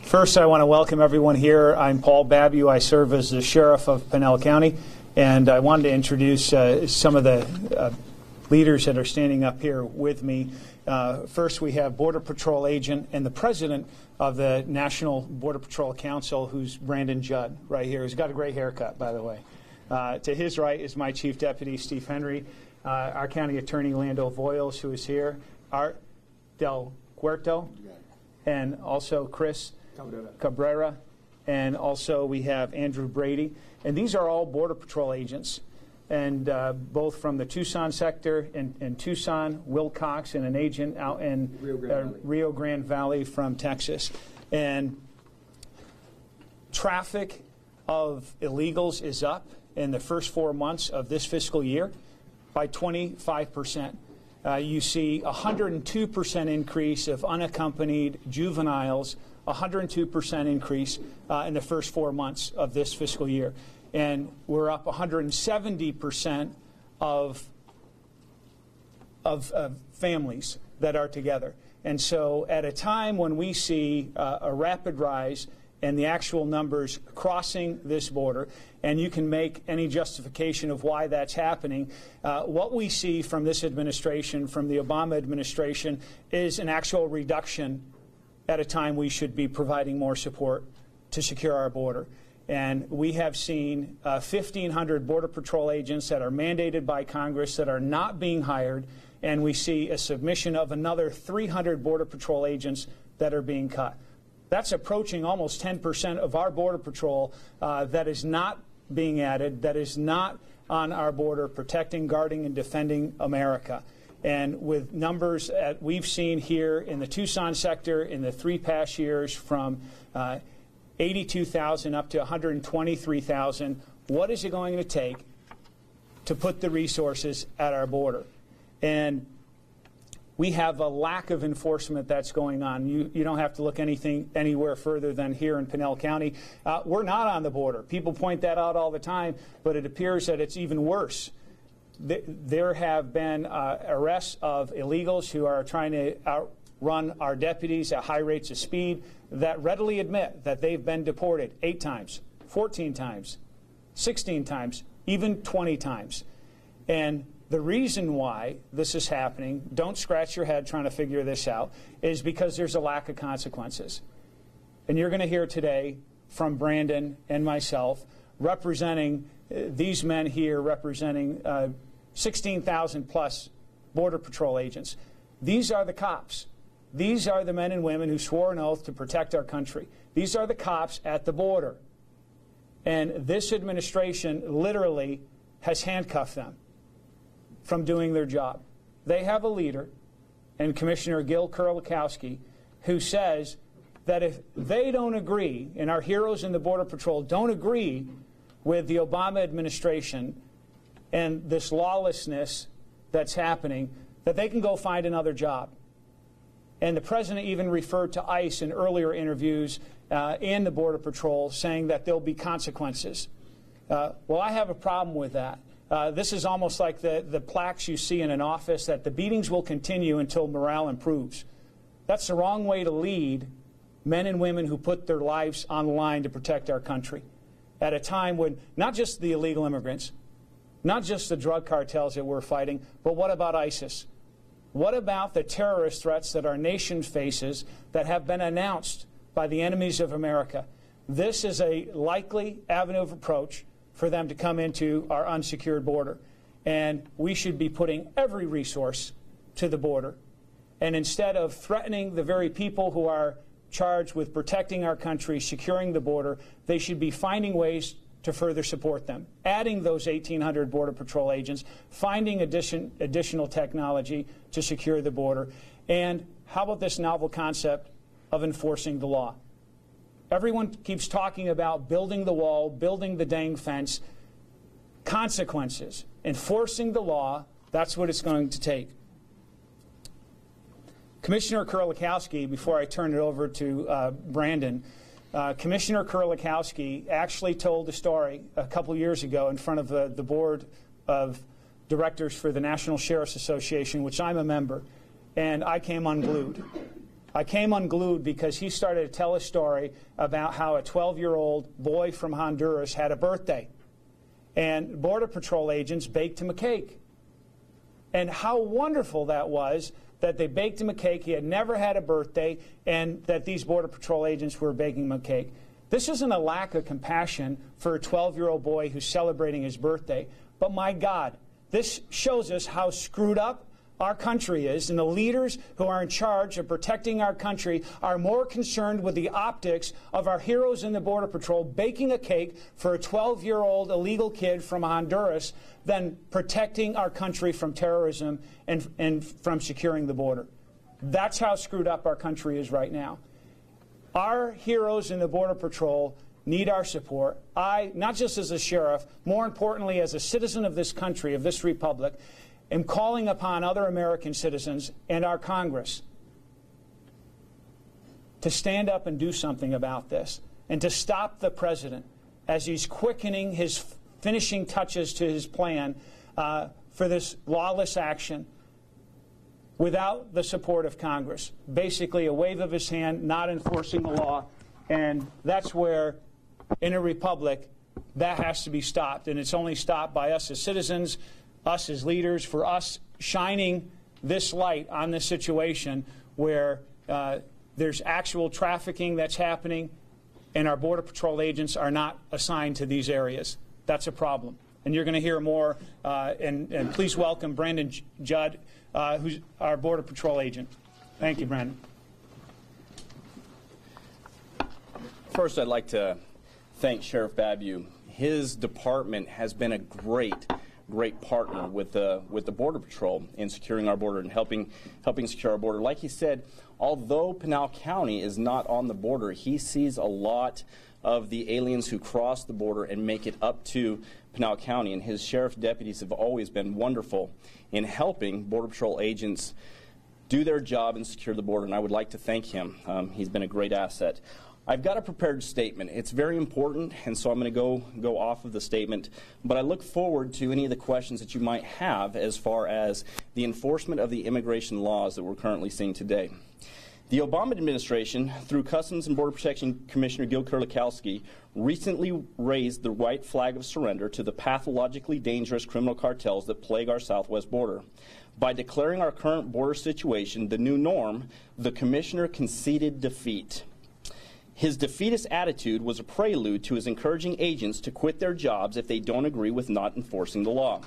First, I want to welcome everyone here. I'm Paul Babu. I serve as the Sheriff of Pinal County, and I wanted to introduce some of the leaders that are standing up here with me. First, we have Border Patrol Agent and the President of the National Border Patrol Council, who's Brandon Judd, right here. He's got a great haircut, by the way. To his right is my Chief Deputy, Steve Henry, our County Attorney, Lando Voiles, who is here, Art Del Cueto, and also Chris Cabrera, and also we have Andrew Brady. And these are all Border Patrol agents, and both from the Tucson sector in Tucson, Will Cox, and an agent out in Rio Grande Valley from Texas. And traffic of illegals is up in the first 4 months of this fiscal year by 25%. You see a 102% increase of unaccompanied juveniles, 102% increase in the first 4 months of this fiscal year. And we're up 170% of families that are together. And so at a time when we see a rapid rise and the actual numbers crossing this border, and you can make any justification of why that's happening, what we see from this administration, from the Obama administration, is an actual reduction at a time we should be providing more support to secure our border. And we have seen 1,500 Border Patrol agents that are mandated by Congress that are not being hired, and we see a submission of another 300 Border Patrol agents that are being cut. That's approaching almost 10% of our Border Patrol that is not being added, that is not on our border protecting, guarding, and defending America. And with numbers that we've seen here in the Tucson sector in the 3 past years from 82,000 up to 123,000, what is it going to take to put the resources at our border? And we have a lack of enforcement that's going on. You don't have to look anywhere further than here in Pinal County. We're not on the border. People point that out all the time, but it appears that it's even worse. There have been arrests of illegals who are trying to outrun our deputies at high rates of speed that readily admit that they've been deported 8 times, 14 times, 16 times, even 20 times. And the reason why this is happening, don't scratch your head trying to figure this out, is because there's a lack of consequences. And you're going to hear today from Brandon and myself representing these men here, representing 16,000 plus Border Patrol agents. These are the cops. These are the men and women who swore an oath to protect our country. These are the cops at the border. And this administration literally has handcuffed them from doing their job. They have a leader, and Commissioner Kerlikowske, who says that if they don't agree, and our heroes in the Border Patrol don't agree with the Obama administration and this lawlessness that's happening, that they can go find another job. And the president even referred to ICE in earlier interviews and the Border Patrol, saying that there'll be consequences. Well, I have a problem with that. This is almost like the plaques you see in an office that the beatings will continue until morale improves. That's the wrong way to lead men and women who put their lives on the line to protect our country at a time when not just the illegal immigrants, not just the drug cartels that we're fighting, but what about ISIS? What about the terrorist threats that our nation faces that have been announced by the enemies of America? This is a likely avenue of approach for them to come into our unsecured border. And we should be putting every resource to the border. And instead of threatening the very people who are charged with protecting our country, securing the border, they should be finding ways to further support them, adding those 1,800 Border Patrol agents, finding additional technology to secure the border. And how about this novel concept of enforcing the law? Everyone keeps talking about building the wall, building the dang fence. Consequences. Enforcing the law, that's what it's going to take. Commissioner Kerlikowske, before I turn it over to Brandon, Commissioner Kerlikowske actually told a story a couple years ago in front of the board of directors for the National Sheriff's Association, which I'm a member, and I came unglued. I came unglued because he started to tell a story about how a 12-year-old boy from Honduras had a birthday. And Border Patrol agents baked him a cake. And how wonderful that was that they baked him a cake. He had never had a birthday, and that these Border Patrol agents were baking him a cake. This isn't a lack of compassion for a 12-year-old boy who's celebrating his birthday. But my God, this shows us how screwed up our country is, and the leaders who are in charge of protecting our country are more concerned with the optics of our heroes in the Border Patrol baking a cake for a 12-year-old illegal kid from Honduras than protecting our country from terrorism and from securing the border. That's how screwed up our country is right now. Our heroes in the Border Patrol need our support. I, not just as a sheriff, more importantly as a citizen of this country, of this republic, am calling upon other American citizens and our Congress to stand up and do something about this, and to stop the president as he's quickening his finishing touches to his plan for this lawless action without the support of Congress. Basically a wave of his hand, not enforcing the law, and that's where, in a republic, that has to be stopped. And it's only stopped by us as citizens, us as leaders, for us shining this light on this situation where there's actual trafficking that's happening and our Border Patrol agents are not assigned to these areas. That's a problem. And you're going to hear more, and please welcome Brandon Judd, who's our Border Patrol agent. Thank you, Brandon. First, I'd like to thank Sheriff Babu. His department has been a great partner with the Border Patrol in securing our border and helping secure our border. Like he said, although Pinal County is not on the border, he sees a lot of the aliens who cross the border and make it up to Pinal County, and his sheriff deputies have always been wonderful in helping Border Patrol agents do their job and secure the border, and I would like to thank him. He's been a great asset. I've got a prepared statement. It's very important, and so I'm going to go off of the statement, but I look forward to any of the questions that you might have as far as the enforcement of the immigration laws that we're currently seeing today. The Obama administration, through Customs and Border Protection Commissioner Kerlikowske, recently raised the white flag of surrender to the pathologically dangerous criminal cartels that plague our southwest border. By declaring our current border situation the new norm, the commissioner conceded defeat. His defeatist attitude was a prelude to his encouraging agents to quit their jobs if they don't agree with not enforcing the law.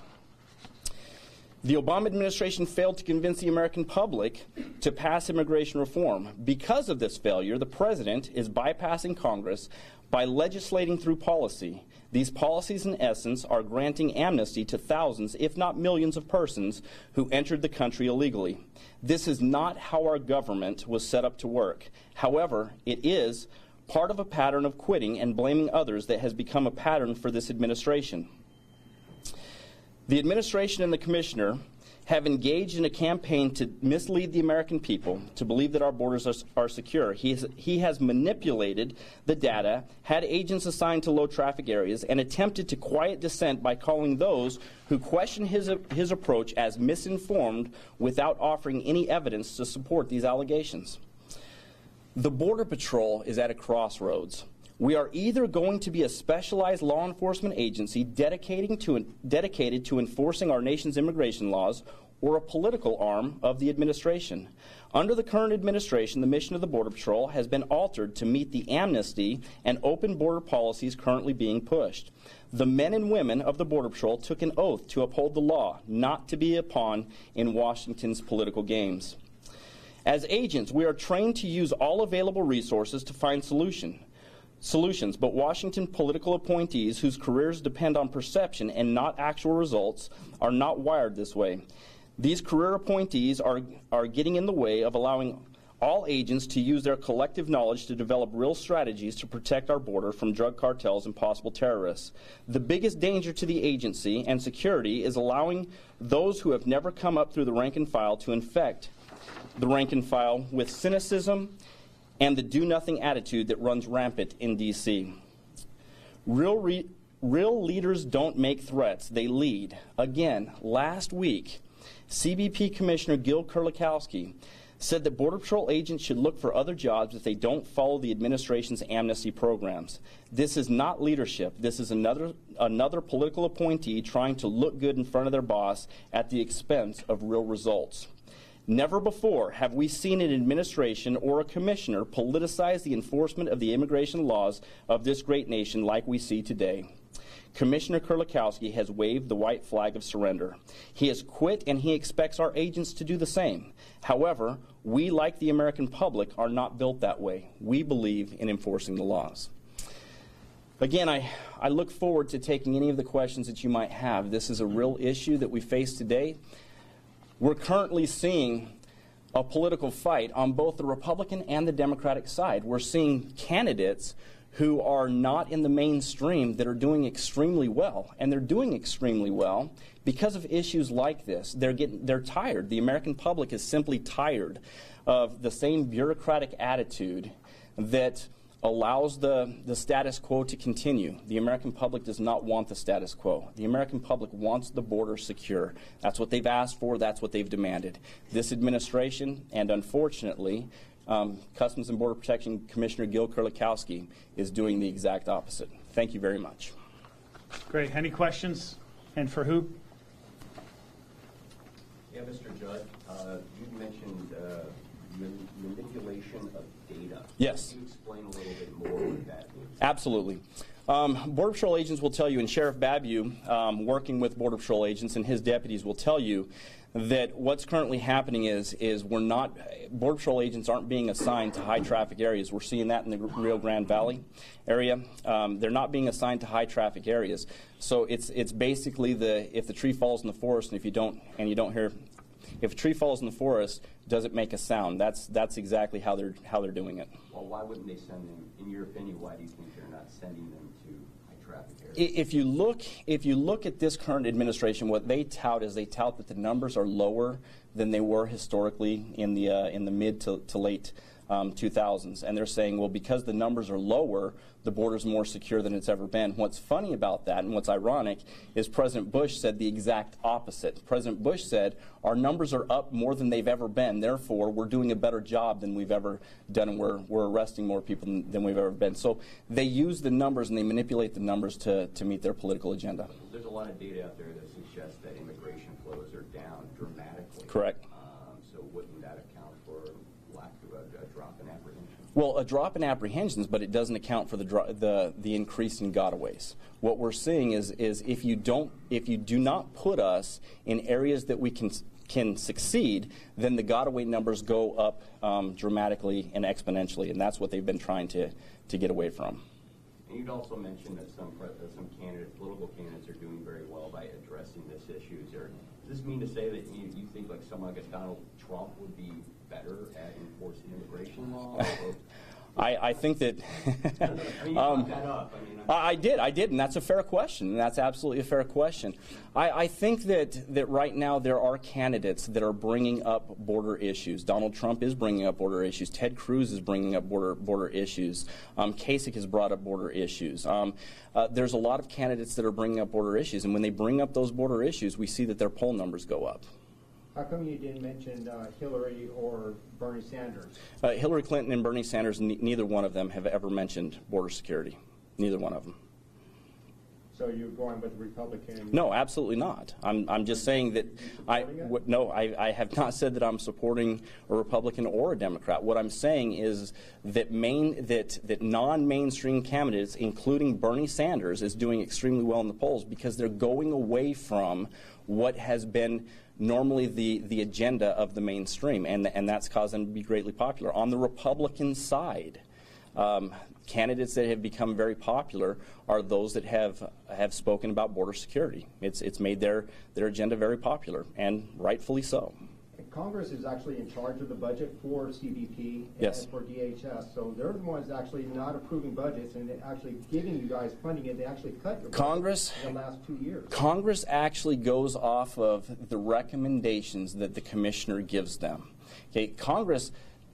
The Obama administration failed to convince the American public to pass immigration reform. Because of this failure, the president is bypassing Congress by legislating through policy. These policies, in essence, are granting amnesty to thousands, if not millions, of persons who entered the country illegally. This is not how our government was set up to work. However, it is part of a pattern of quitting and blaming others that has become a pattern for this administration. The administration and the commissioner have engaged in a campaign to mislead the American people to believe that our borders are secure. He has manipulated the data, had agents assigned to low traffic areas, and attempted to quiet dissent by calling those who question his approach as misinformed without offering any evidence to support these allegations. The Border Patrol is at a crossroads. We are either going to be a specialized law enforcement agency dedicated to enforcing our nation's immigration laws, or a political arm of the administration. Under the current administration, the mission of the Border Patrol has been altered to meet the amnesty and open border policies currently being pushed. The men and women of the Border Patrol took an oath to uphold the law, not to be a pawn in Washington's political games. As agents, we are trained to use all available resources to find solutions, but Washington political appointees whose careers depend on perception and not actual results are not wired this way. These career appointees are getting in the way of allowing all agents to use their collective knowledge to develop real strategies to protect our border from drug cartels and possible terrorists. The biggest danger to the agency and security is allowing those who have never come up through the rank and file to infect the rank and file with cynicism and the do-nothing attitude that runs rampant in D.C. Real leaders don't make threats, they lead. Again, last week, CBP Commissioner Kerlikowske said that Border Patrol agents should look for other jobs if they don't follow the administration's amnesty programs. This is not leadership. This is another political appointee trying to look good in front of their boss at the expense of real results. Never before have we seen an administration or a commissioner politicize the enforcement of the immigration laws of this great nation like we see today. Commissioner Kerlikowske has waved the white flag of surrender. He has quit, and he expects our agents to do the same. However, we, like the American public, are not built that way. We believe in enforcing the laws. Again, I look forward to taking any of the questions that you might have. This is a real issue that we face today. We're currently seeing a political fight on both the Republican and the Democratic side. We're seeing candidates who are not in the mainstream that are doing extremely well. And they're doing extremely well because of issues like this. They're tired. The American public is simply tired of the same bureaucratic attitude that allows the status quo to continue. The American public does not want the status quo. The American public wants the border secure. That's what they've asked for. That's what they've demanded. This administration, and unfortunately, Customs and Border Protection Commissioner Gil Kerlikowske is doing the exact opposite. Thank you very much. Great. Any questions? And for who? Yeah, Mr. Judd, you mentioned manipulation of data. Yes. Can you explain a little bit more what that means? Absolutely. Border Patrol agents will tell you, and Sheriff Babu, working with Border Patrol agents and his deputies, will tell you that what's currently happening is Border Patrol agents aren't being assigned to high traffic areas. We're seeing that in the Rio Grande Valley area. They're not being assigned to high traffic areas. So it's basically if the tree falls in the forest, and if you don't hear, if a tree falls in the forest, does it make a sound? That's exactly how they're doing it. Well, why wouldn't they send them? In your opinion, why do you think they're not sending them to high traffic areas? If you look at this current administration, what they tout that the numbers are lower than they were historically in the mid to late 2000s, and they're saying, well, because the numbers are lower, the border's more secure than it's ever been. What's funny about that, and what's ironic, is President Bush said the exact opposite. President Bush said, our numbers are up more than they've ever been, therefore we're doing a better job than we've ever done, and we're arresting more people than we've ever been. So they use the numbers and they manipulate the numbers to meet their political agenda. There's a lot of data out there that suggests that immigration flows are down dramatically. Correct. So wouldn't that account for lack of a drop in apprehensions? Well, a drop in apprehensions, but it doesn't account for the increase in gotaways. What we're seeing is if you do not put us in areas that we can succeed, then the gotaway numbers go up dramatically and exponentially, and that's what they've been trying to get away from. And you'd also mentioned that some candidates, political candidates, are doing very well by addressing this issue. Does this mean to say that you think like someone like Donald Trump would be better at enforcing immigration law? I think that I mean, you brought that up. I did, and that's a fair question, and that's absolutely a fair question. I think that right now there are candidates that are bringing up border issues. Donald Trump is bringing up border issues. Ted Cruz is bringing up border issues. Kasich has brought up border issues. There's a lot of candidates that are bringing up border issues, and when they bring up those border issues, we see that their poll numbers go up. How come you didn't mention Hillary or Bernie Sanders? Hillary Clinton and Bernie Sanders, neither one of them have ever mentioned border security. Neither one of them. So you're going with Republican? No, absolutely not. I'm just saying that I have not said that I'm supporting a Republican or a Democrat. What I'm saying is that non-mainstream candidates, including Bernie Sanders, is doing extremely well in the polls because they're going away from what has been normally the agenda of the mainstream, and that's caused them to be greatly popular. On the Republican side, candidates that have become very popular are those that have spoken about border security. It's made their agenda very popular, and rightfully so. Congress is actually in charge of the budget for CBP Yes. and for DHS, so they're the ones actually not approving budgets and actually giving you guys funding, and they actually cut your budget in the last 2 years. Congress actually goes off of the recommendations that the commissioner gives them. Okay, Congress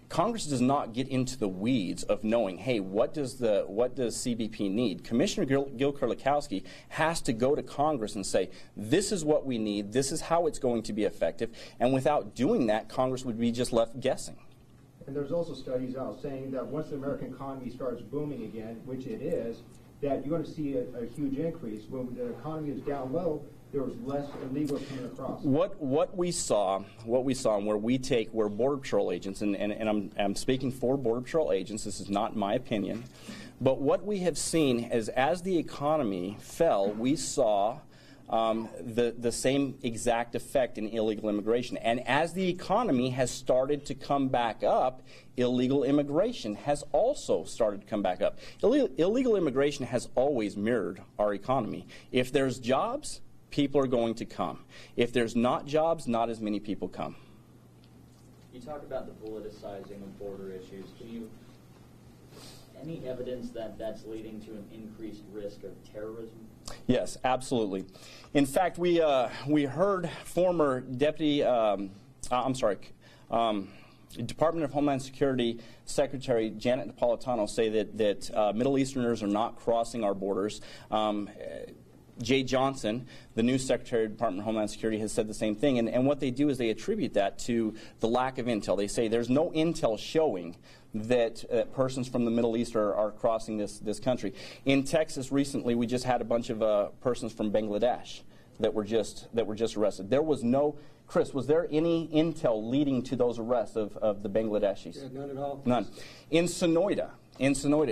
Congress does not get into the weeds of knowing, hey, what does CBP need? Commissioner Gil Kerlikowske has to go to Congress and say, this is what we need, this is how it's going to be effective, and without doing that, Congress would be just left guessing. And there's also studies out saying that once the American economy starts booming again, which it is, that you're going to see a huge increase. When the economy is down low, there was less illegals coming across. What we saw, and where Border Patrol agents, and I'm speaking for Border Patrol agents, this is not my opinion, but what we have seen is as the economy fell, we saw the same exact effect in illegal immigration. And as the economy has started to come back up, illegal immigration has also started to come back up. Illegal immigration has always mirrored our economy. If there's jobs, people are going to come. If there's not jobs, not as many people come. You talk about the politicizing of border issues. Any evidence that that's leading to an increased risk of terrorism? Yes, absolutely. In fact, we heard former Department of Homeland Security Secretary Janet Napolitano say that Middle Easterners are not crossing our borders. Jay Johnson, the new Secretary of Department of Homeland Security, has said the same thing. And what they do is they attribute that to the lack of intel. They say there's no intel showing that persons from the Middle East are crossing this country. In Texas recently, we just had a bunch of persons from Bangladesh that were just arrested. There was no, Chris, was there any intel leading to those arrests of the Bangladeshis? Yeah, none at all. None. In Sonoyta,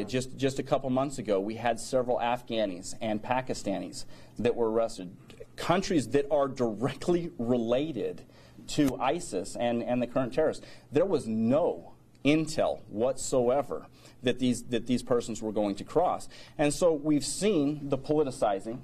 just a couple months ago, we had several Afghanis and Pakistanis that were arrested. Countries that are directly related to ISIS and the current terrorists. There was no intel whatsoever that these persons were going to cross. And so we've seen the politicizing,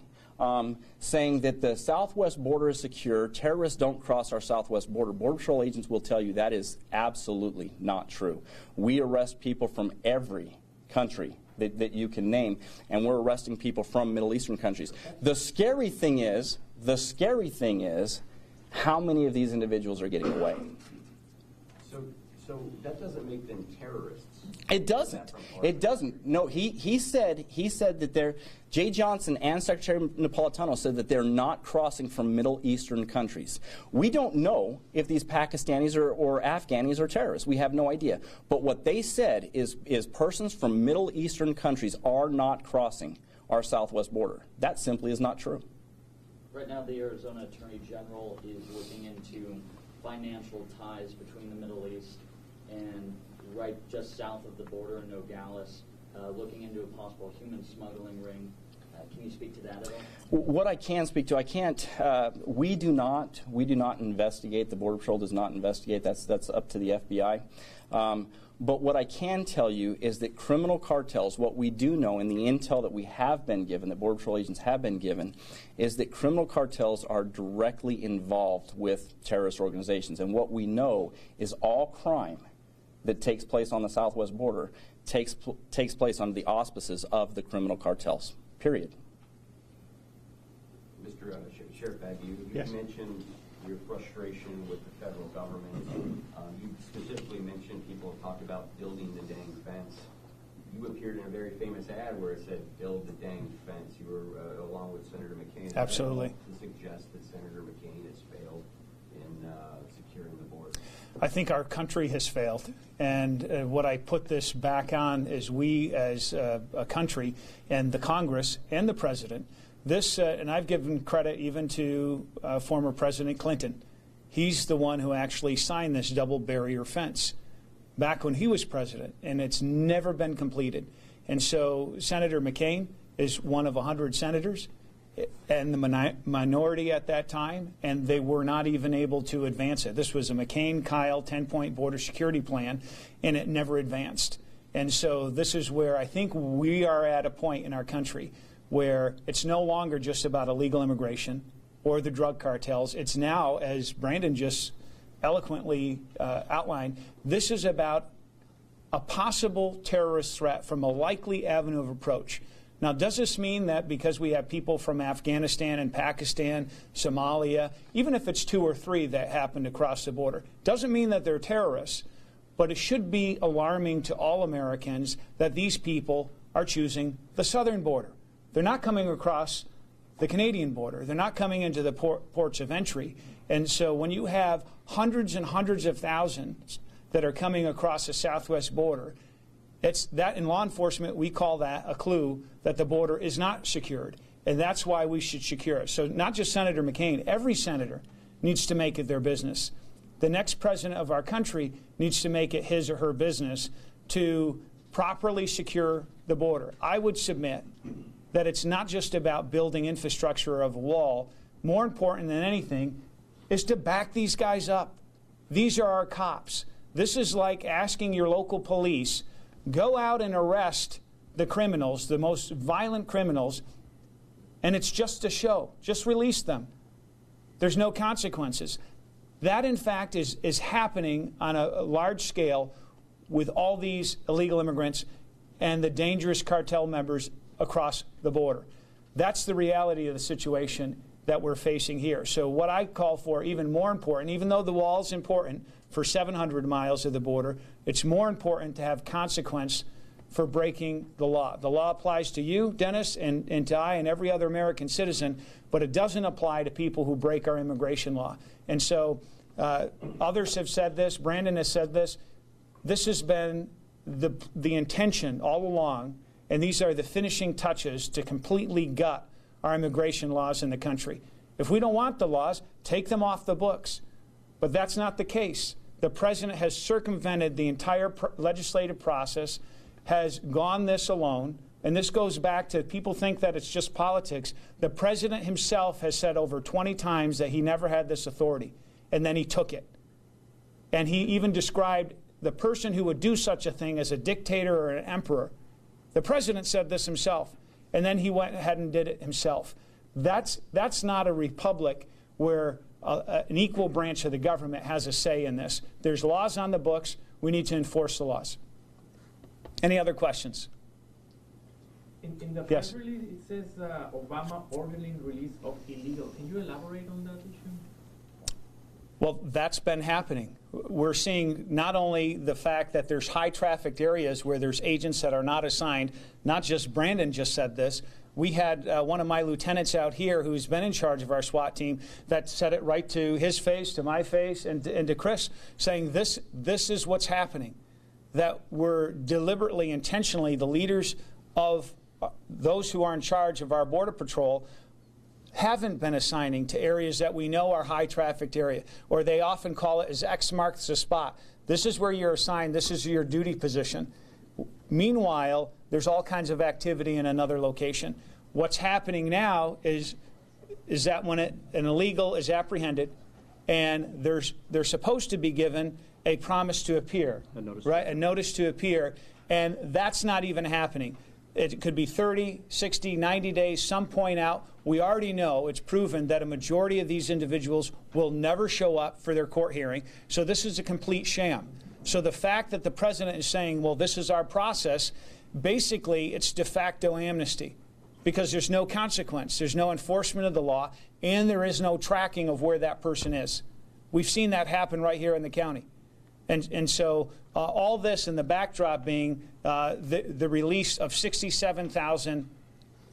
saying that the southwest border is secure, terrorists don't cross our southwest border. Border Patrol agents will tell you that is absolutely not true. We arrest people from every country that you can name, and we're arresting people from Middle Eastern countries. The scary thing is how many of these individuals are getting away. So that doesn't make them terrorists. It doesn't. It doesn't. No, he said that Jay Johnson and Secretary Napolitano said that they're not crossing from Middle Eastern countries. We don't know if these Pakistanis or Afghanis are terrorists. We have no idea. But what they said is persons from Middle Eastern countries are not crossing our southwest border. That simply is not true. Right now, the Arizona Attorney General is looking into financial ties between the Middle East and right just south of the border in Nogales, looking into a possible human smuggling ring. Can you speak to that at all? What I can speak to, I can't. We do not investigate. The Border Patrol does not investigate. That's up to the FBI. But what I can tell you is that criminal cartels, what we do know in the intel that we have been given, that Border Patrol agents have been given, is that criminal cartels are directly involved with terrorist organizations. And what we know is all crime that takes place on the southwest border takes place under the auspices of the criminal cartels, period. Mr. Sheriff Babu, you Yes. mentioned your frustration with the federal government. You specifically mentioned people have talked about building the dang fence. You appeared in a very famous ad where it said, "Build the dang fence." You were along with Senator McCain. Absolutely. To suggest that Senator McCain has failed in securing the border. I think our country has failed. And what I put this back on is we as a country and the Congress and the President, and I've given credit even to former President Clinton. He's the one who actually signed this double barrier fence back when he was president, and it's never been completed. And so Senator McCain is one of 100 senators and the minority at that time, and they were not even able to advance it. This was a McCain-Kyle 10-point border security plan, and it never advanced. And so this is where I think we are at a point in our country where it's no longer just about illegal immigration or the drug cartels. It's now, as Brandon just eloquently outlined, this is about a possible terrorist threat from a likely avenue of approach. Now, does this mean that because we have people from Afghanistan and Pakistan, Somalia, even if it's 2 or 3 that happen to cross the border, doesn't mean that they're terrorists, but it should be alarming to all Americans that these people are choosing the southern border. They're not coming across the Canadian border. They're not coming into the ports of entry. And so when you have hundreds and hundreds of thousands that are coming across the southwest border, it's that in law enforcement, we call that a clue that the border is not secured. And that's why we should secure it. So not just Senator McCain, every senator needs to make it their business. The next president of our country needs to make it his or her business to properly secure the border. I would submit that it's not just about building infrastructure of a wall. More important than anything is to back these guys up. These are our cops. This is like asking your local police, go out and arrest the criminals, the most violent criminals, and it's just a show. Just release them. There's no consequences. That, in fact, is happening on a large scale with all these illegal immigrants and the dangerous cartel members across the border. That's the reality of the situation that we're facing here. So what I call for, even more important, even though the wall is important for 700 miles of the border, it's more important to have consequence for breaking the law. The law applies to you, Dennis, and to I and every other American citizen, but it doesn't apply to people who break our immigration law. And so others have said this, Brandon has said this, this has been the intention all along, and these are the finishing touches to completely gut our immigration laws in the country. If we don't want the laws, take them off the books. But that's not the case. The president has circumvented the entire legislative process, has gone this alone, and this goes back to people think that it's just politics. The president himself has said over 20 times that he never had this authority, and then he took it. And he even described the person who would do such a thing as a dictator or an emperor. The president said this himself, and then he went ahead and did it himself. That's not a republic where an equal branch of the government has a say in this. There's laws on the books. We need to enforce the laws. Any other questions? In the Yes. press release, it says Obama ordering release of illegal. Can you elaborate on that issue? Well, that's been happening. We're seeing not only the fact that there's high-trafficked areas where there's agents that are not assigned, not just Brandon just said this. We had one of my lieutenants out here who's been in charge of our SWAT team that said it right to his face, to my face, and to Chris, saying this is what's happening, that we're deliberately, intentionally, the leaders of those who are in charge of our Border Patrol haven't been assigning to areas that we know are high-trafficked area, or they often call it as X marks the spot. This is where you're assigned. This is your duty position. Meanwhile, there's all kinds of activity in another location. What's happening now is that when an illegal is apprehended and they're supposed to be given a promise to appear, a notice to appear, and that's not even happening. It could be 30, 60, 90 days, some point out. We already know, it's proven, that a majority of these individuals will never show up for their court hearing. So this is a complete sham. So the fact that the president is saying, well, this is our process, basically it's de facto amnesty because there's no consequence. There's no enforcement of the law, and there is no tracking of where that person is. We've seen that happen right here in the county. And so all this in the backdrop being the release of 67,000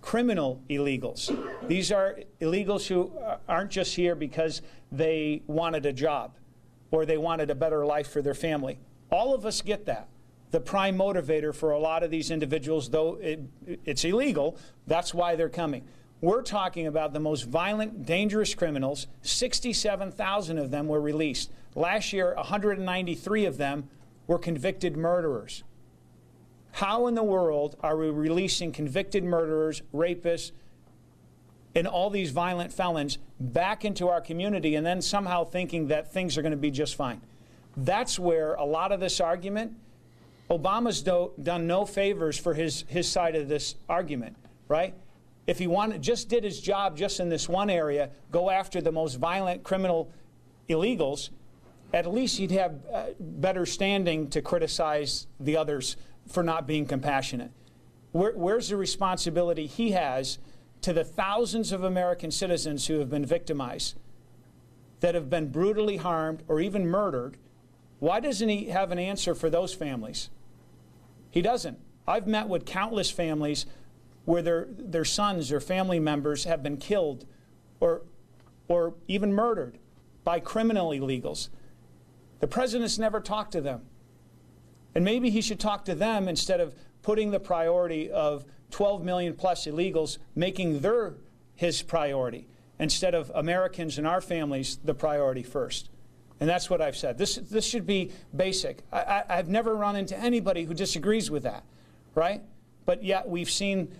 criminal illegals. These are illegals who aren't just here because they wanted a job or they wanted a better life for their family. All of us get that. The prime motivator for a lot of these individuals, though it's illegal, that's why they're coming. We're talking about the most violent, dangerous criminals. 67,000 of them were released. Last year, 193 of them were convicted murderers. How in the world are we releasing convicted murderers, rapists, and all these violent felons back into our community and then somehow thinking that things are going to be just fine? That's where a lot of this argument, Obama's done no favors for his side of this argument, right? If he just did his job just in this one area, go after the most violent criminal illegals, at least he'd have better standing to criticize the others for not being compassionate. Where's the responsibility he has to the thousands of American citizens who have been victimized, that have been brutally harmed or even murdered, Why doesn't he have an answer for those families? He doesn't. I've met with countless families where their sons or family members have been killed or even murdered by criminal illegals. The president's never talked to them. And maybe he should talk to them instead of putting the priority of 12 million plus illegals, making his priority, instead of Americans and our families the priority first. And that's what I've said. This should be basic. I've never run into anybody who disagrees with that, right? But yet we've seen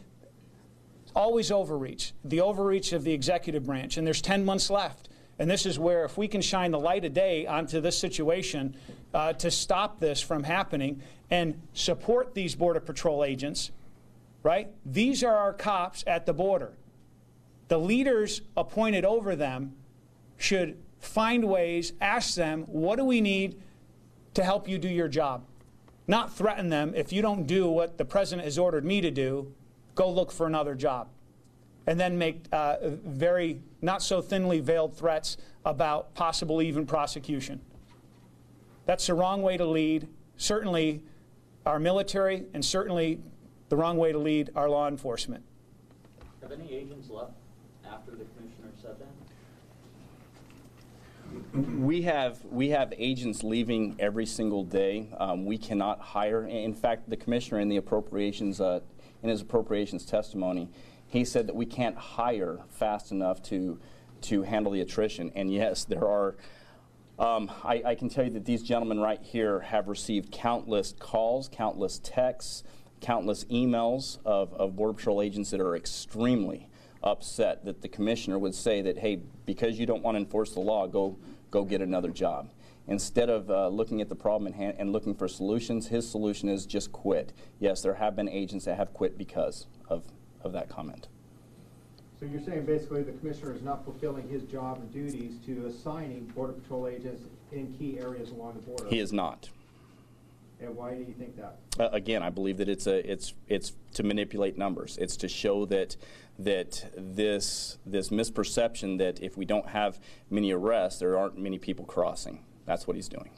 always overreach, the overreach of the executive branch, and there's 10 months left. And this is where, if we can shine the light of day onto this situation to stop this from happening and support these Border Patrol agents, right? These are our cops at the border. The leaders appointed over them should find ways, ask them, what do we need to help you do your job? Not threaten them. If you don't do what the president has ordered me to do, go look for another job. And then make very not so thinly veiled threats about possible even prosecution. That's the wrong way to lead, certainly our military, and certainly the wrong way to lead our law enforcement. Have any agents left after the commissioner said that? We have agents leaving every single day. We cannot hire. In fact, the commissioner in the appropriations in his appropriations testimony, he said that we can't hire fast enough to handle the attrition. And yes, there are. I can tell you that these gentlemen right here have received countless calls, countless texts, countless emails of Border Patrol agents that are extremely upset that the commissioner would say that, hey, because you don't want to enforce the law, go get another job. Instead of looking at the problem and looking for solutions, his solution is just quit. Yes, there have been agents that have quit because of that comment. So you're saying basically the commissioner is not fulfilling his job and duties to assigning Border Patrol agents in key areas along the border? He is not. And why do you think that? Again, I believe that it's to manipulate numbers. It's to show that this misperception that if we don't have many arrests, there aren't many people crossing. That's what he's doing.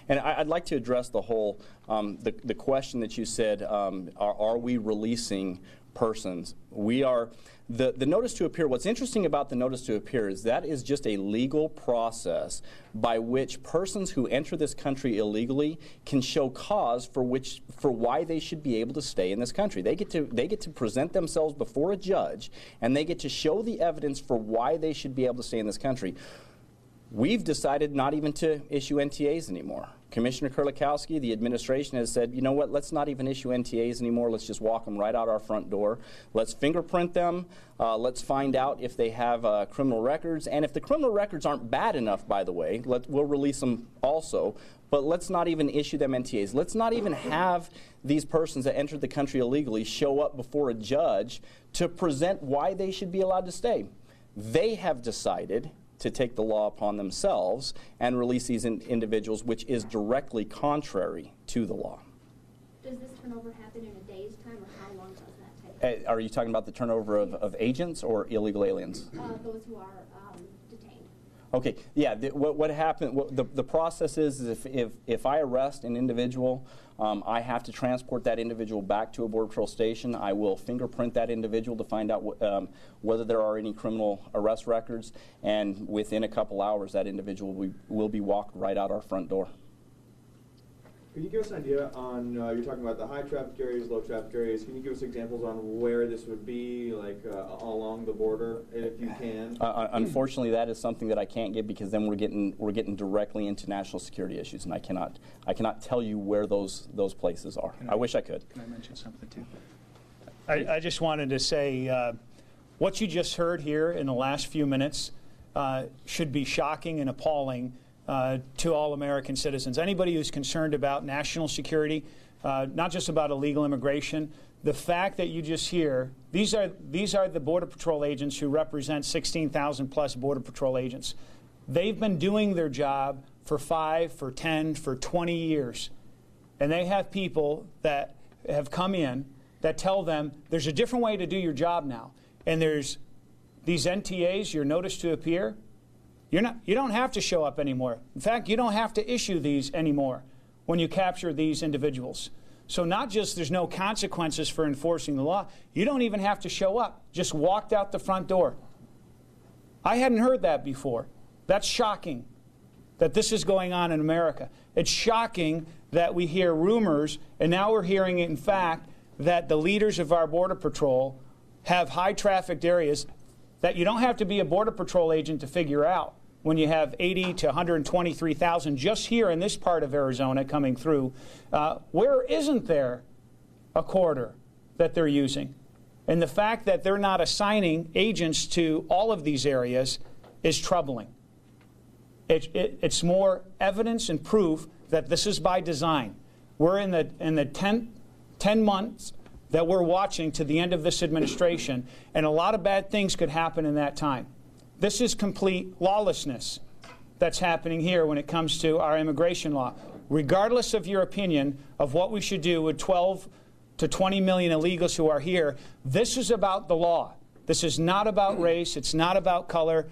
And I'd like to address the whole the question that you said. Are we releasing persons? We are. The notice to appear, what's interesting about the notice to appear is that is just a legal process by which persons who enter this country illegally can show cause for why they should be able to stay in this country. They get to present themselves before a judge, and they get to show the evidence for why they should be able to stay in this country. We've decided not even to issue NTAs anymore. Commissioner Kerlikowske, the administration has said, you know what, let's not even issue NTAs anymore. Let's just walk them right out our front door. Let's fingerprint them. Let's find out if they have criminal records. And if the criminal records aren't bad enough, by the way, we'll release them also. But let's not even issue them NTAs. Let's not even have these persons that entered the country illegally show up before a judge to present why they should be allowed to stay. They have decided to take the law upon themselves and release these individuals, which is directly contrary to the law. Does this turnover happen in a day's time, or how long does that take? Are you talking about the turnover of agents or illegal aliens? Those who are detained. Okay, yeah, what happened, the process is if I arrest an individual, I have to transport that individual back to a Border Patrol station. I will fingerprint that individual to find out whether there are any criminal arrest records, and within a couple hours that individual will be walked right out our front door. Can you give us an idea on, you're talking about the high traffic areas, low traffic areas. Can you give us examples on where this would be, like along the border, if you can? Unfortunately, that is something that I can't give, because then we're getting directly into national security issues, and I cannot tell you where those places are. I wish I could. Can I mention something too? I just wanted to say what you just heard here in the last few minutes should be shocking and appalling to all American citizens. Anybody who's concerned about national security, not just about illegal immigration, the fact that you just hear, these are the Border Patrol agents who represent 16,000 plus Border Patrol agents. They've been doing their job for 5, for 10, for 20 years. And they have people that have come in that tell them there's a different way to do your job now. And there's these NTAs, your notice to appear. You don't have to show up anymore. In fact, you don't have to issue these anymore when you capture these individuals. So not just there's no consequences for enforcing the law, you don't even have to show up. Just walked out the front door. I hadn't heard that before. That's shocking that this is going on in America. It's shocking that we hear rumors, and now we're hearing, in fact, that the leaders of our Border Patrol have high-trafficked areas that you don't have to be a Border Patrol agent to figure out when you have 80 to 123,000 just here in this part of Arizona coming through. Where isn't there a corridor that they're using? And the fact that they're not assigning agents to all of these areas is troubling. It's more evidence and proof that this is by design. We're in the 10 months that we're watching to the end of this administration, and a lot of bad things could happen in that time. This is complete lawlessness that's happening here when it comes to our immigration law. Regardless of your opinion of what we should do with 12 to 20 million illegals who are here, this is about the law. This is not about race. It's not about color.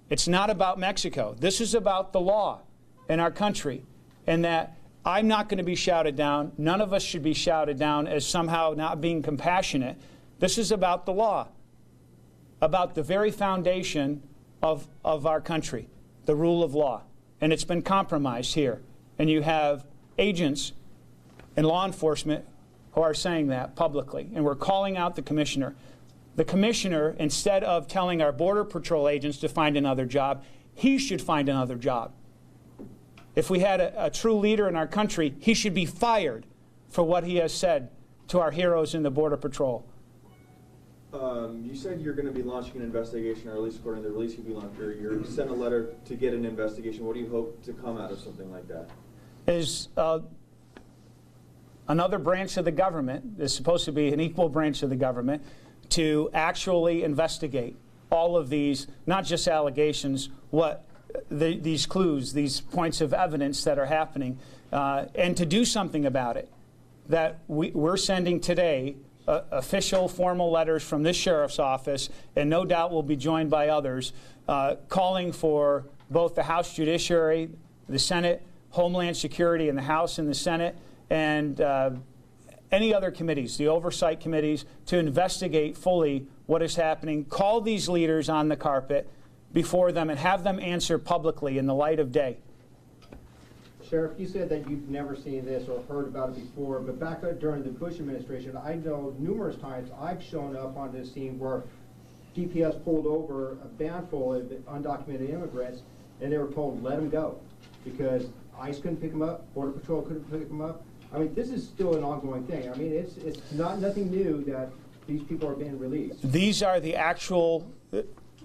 It's not about Mexico. This is about the law in our country, and that I'm not going to be shouted down. None of us should be shouted down as somehow not being compassionate. This is about the law, about the very foundation of our country, the rule of law. And it's been compromised here. And you have agents and law enforcement who are saying that publicly. And we're calling out the commissioner. The commissioner, instead of telling our Border Patrol agents to find another job, he should find another job. If we had a true leader in our country, he should be fired for what he has said to our heroes in the Border Patrol. You said you're going to be launching an investigation, or at least according to the release you're sent a letter to get an investigation. What do you hope to come out of something like that? Is another branch of the government, is supposed to be an equal branch of the government, to actually investigate all of these, not just allegations, these clues, these points of evidence that are happening, and to do something about it. That we're sending today official formal letters from this sheriff's office, and no doubt will be joined by others, calling for both the House Judiciary, the Senate, Homeland Security in the House and the Senate, and any other committees, the oversight committees, to investigate fully what is happening, call these leaders on the carpet before them, and have them answer publicly in the light of day. Sheriff, you said that you've never seen this or heard about it before, but back during the Bush administration, I know numerous times I've shown up on this scene where DPS pulled over a bandful of undocumented immigrants, and they were told, let them go, because ICE couldn't pick them up, Border Patrol couldn't pick them up. I mean, this is still an ongoing thing. I mean, it's nothing new that these people are being released. These are the actual...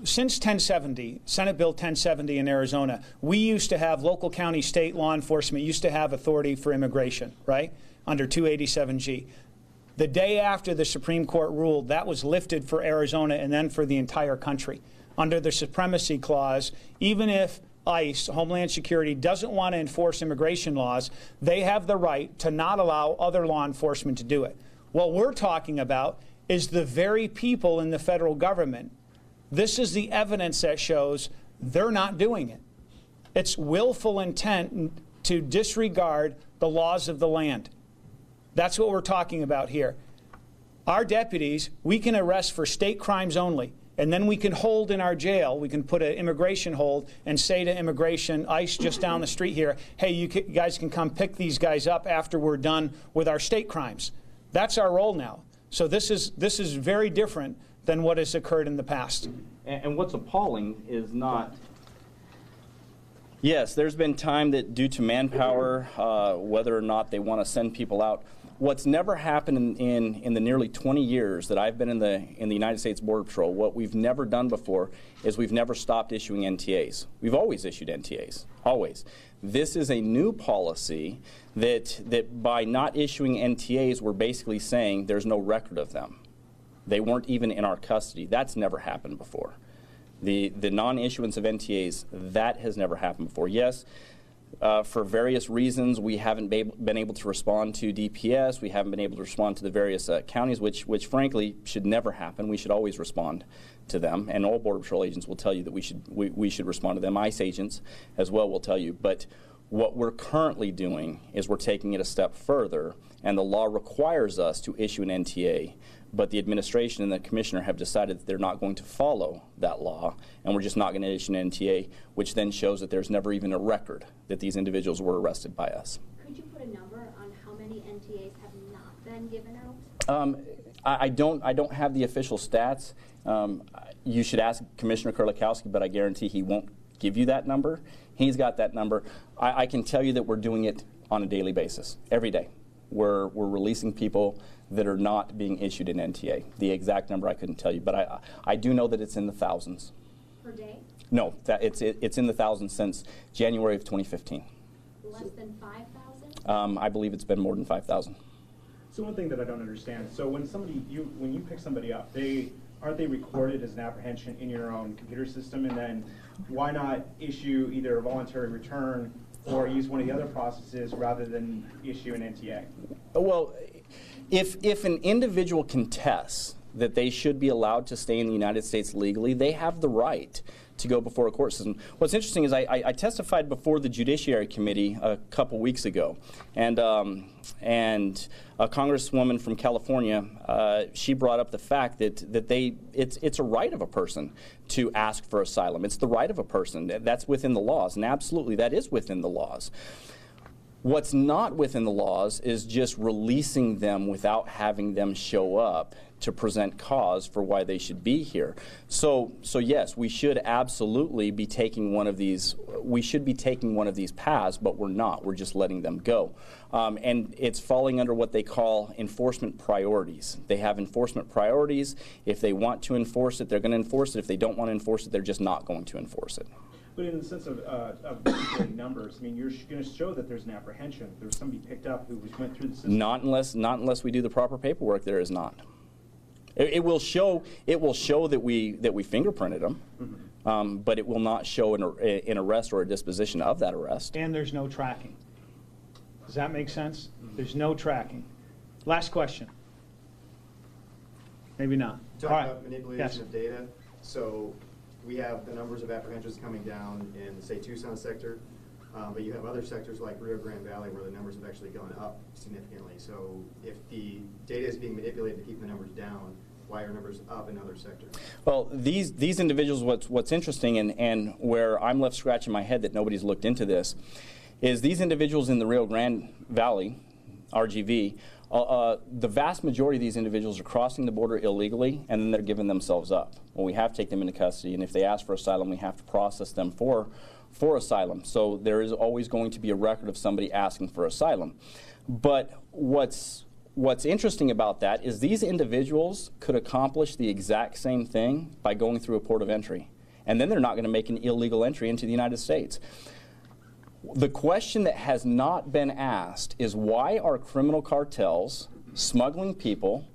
Since 1070, Senate Bill 1070 in Arizona, we used to have local, county, state law enforcement used to have authority for immigration, right, under 287G. The day after the Supreme Court ruled, that was lifted for Arizona and then for the entire country. Under the Supremacy Clause, even if ICE, Homeland Security, doesn't want to enforce immigration laws, they have the right to not allow other law enforcement to do it. What we're talking about is the very people in the federal government. This is the evidence that shows they're not doing it. It's willful intent to disregard the laws of the land. That's what we're talking about here. Our deputies, we can arrest for state crimes only, and then we can hold in our jail, we can put an immigration hold and say to immigration, ICE just down the street here, hey, you guys can come pick these guys up after we're done with our state crimes. That's our role now. So this is very different than what has occurred in the past. And what's appalling is not, yes, there's been time that due to manpower, whether or not they want to send people out, what's never happened in the nearly 20 years that I've been in the United States Border Patrol, what we've never done before is we've never stopped issuing NTAs. We've always issued NTAs, always. This is a new policy that by not issuing NTAs, we're basically saying there's no record of them. They weren't even in our custody. That's never happened before. The non-issuance of NTAs, that has never happened before. Yes, For various reasons, we haven't been able to respond to DPS. We haven't been able to respond to the various counties, which frankly should never happen. We should always respond to them, and all Border Patrol agents will tell you that we should respond to them. ICE agents as well will tell you. But what we're currently doing is we're taking it a step further, and the law requires us to issue an NTA. But the administration and the commissioner have decided that they're not going to follow that law, and we're just not going to issue an NTA, which then shows that there's never even a record that these individuals were arrested by us. Could you put a number on how many NTAs have not been given out? I don't have the official stats. You should ask Commissioner Kerlikowske, but I guarantee he won't give you that number. He's got that number. I can tell you that we're doing it on a daily basis, every day. We're releasing people that are not being issued an NTA. The exact number I couldn't tell you, but I do know that it's in the thousands. Per day? No, it's in the thousands since January of 2015. Less than 5,000? I believe it's been more than 5,000. So one thing that I don't understand, so when you pick somebody up, aren't they recorded as an apprehension in your own computer system, and then why not issue either a voluntary return or use one of the other processes rather than issue an NTA? Well, If an individual contests that they should be allowed to stay in the United States legally, they have the right to go before a court system. What's interesting is I testified before the Judiciary Committee a couple weeks ago, and a congresswoman from California, she brought up the fact that it's a right of a person to ask for asylum. It's the right of a person. That's within the laws, and absolutely that is within the laws. What's not within the laws is just releasing them without having them show up to present cause for why they should be here. So yes, we should absolutely be taking one of these. We should be taking one of these paths, but we're not. We're just letting them go, and it's falling under what they call enforcement priorities. They have enforcement priorities. If they want to enforce it, they're going to enforce it. If they don't want to enforce it, they're just not going to enforce it. But in the sense of manipulating numbers, I mean, you're going to show that there's an apprehension. There's somebody picked up who went through the system. Not unless we do the proper paperwork. There is not. It will show that we fingerprinted them, but it will not show an arrest or a disposition of that arrest. And there's no tracking. Does that make sense? There's no tracking. Last question. Maybe not. Talking All right. about manipulation Yes. of data, so we have the numbers of apprehensions coming down in, say, Tucson sector, but you have other sectors like Rio Grande Valley where the numbers have actually gone up significantly. So if the data is being manipulated to keep the numbers down, why are numbers up in other sectors? Well, these individuals, what's interesting and where I'm left scratching my head that nobody's looked into this, is these individuals in the Rio Grande Valley, RGV, the vast majority of these individuals are crossing the border illegally, and then they're giving themselves up. Well, we have to take them into custody, and if they ask for asylum, we have to process them for asylum. So there is always going to be a record of somebody asking for asylum. But what's interesting about that is these individuals could accomplish the exact same thing by going through a port of entry, and then they're not going to make an illegal entry into the United States. The question that has not been asked is why are criminal cartels smuggling people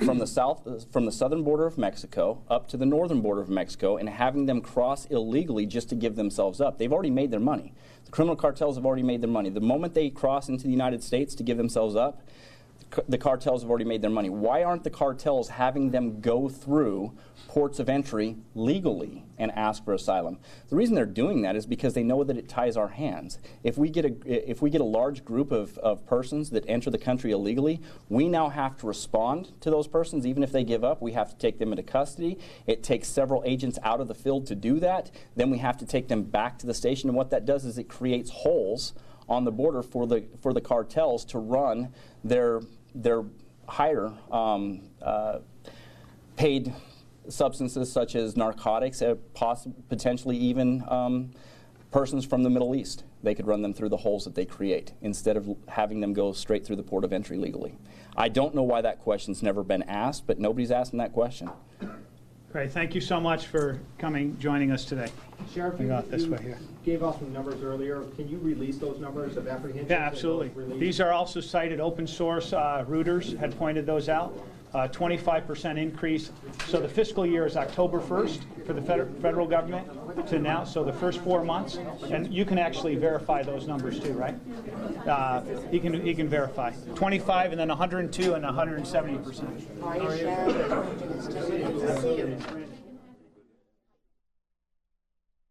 from the southern border of Mexico up to the northern border of Mexico and having them cross illegally just to give themselves up? They've already made their money. The criminal cartels have already made their money. The moment they cross into the United States to give themselves up, the cartels have already made their money. Why aren't the cartels having them go through ports of entry legally and ask for asylum? The reason they're doing that is because they know that it ties our hands. If we get a large group of persons that enter the country illegally, we now have to respond to those persons. Even if they give up, we have to take them into custody. It takes several agents out of the field to do that. Then we have to take them back to the station, and what that does is it creates holes on the border for the cartels to run their higher paid substances such as narcotics, potentially even persons from the Middle East. They could run them through the holes that they create instead of having them go straight through the port of entry legally. I don't know why that question's never been asked, but nobody's asking that question. Great. Thank you so much for joining us today. Sheriff, We got this way here. gave out some numbers earlier. Can you release those numbers of apprehensions? Yeah, absolutely. These are also cited open source. Reuters had pointed those out. 25% increase. So the fiscal year is October 1st for the federal government to now, so the first 4 months. And you can actually verify those numbers too, right? He can verify. 25 and then 102 and 170%. Are you sure?